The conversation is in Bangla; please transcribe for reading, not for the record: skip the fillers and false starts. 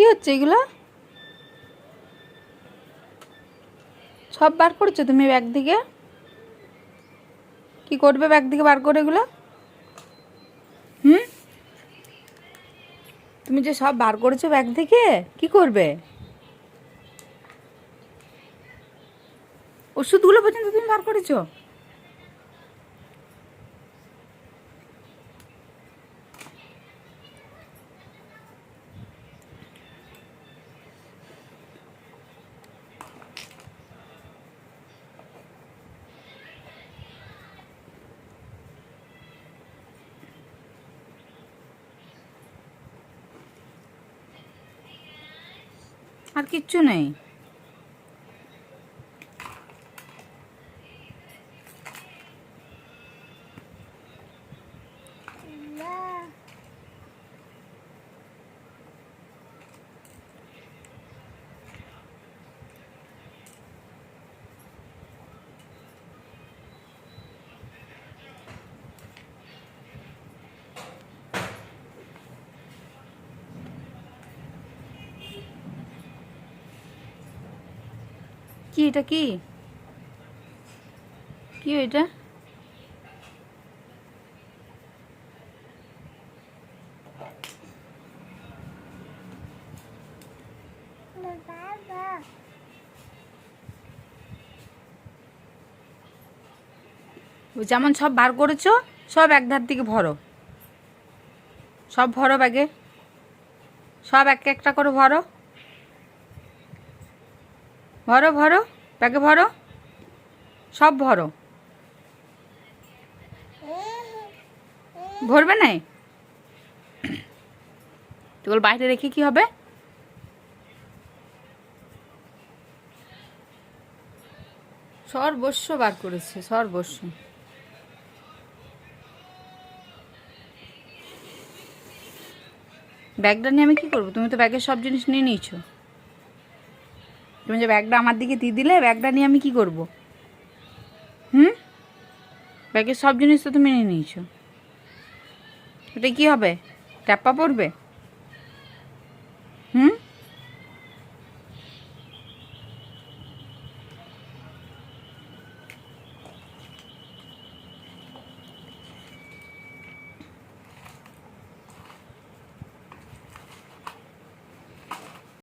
কি হচ্ছে এগুলো? সব বার করেছো তুমি ব্যাগ থেকে? কি করবে ব্যাগ থেকে বার করে এগুলো? তুমি যে সব বার করেছো ব্যাগ থেকে, কি করবে? ওষুধগুলো পর্যন্ত তুমি বার করেছো? আর কিচ্ছু নেই। কি এটা? কি কি এটা? যেমন সব বার করেছো সব এক ধার থেকে ভরো, সব ভরো ব্যাগে, সব এক একটা করে ভরো, ভরো ভরো ব্যাগে ভরো, সব ভরো। ভরবে না? তোর বাইরে রেখে কি হবে? সর্বস্ব বার করেছে, সর্বস্ব। ব্যাগটা নিয়ে আমি কি করবো? তুমি তো ব্যাগের সব জিনিস নিয়ে নিয়েছো। তুমি যে ব্যাগটা আমার দিকে দিয়ে দিলে, ব্যাগটা নিয়ে আমি কি করব? ব্যাগের সব জিনিস তো তুমি নিয়ে নিয়েছো। এটা কি হবে? ট্যাপা পড়বে?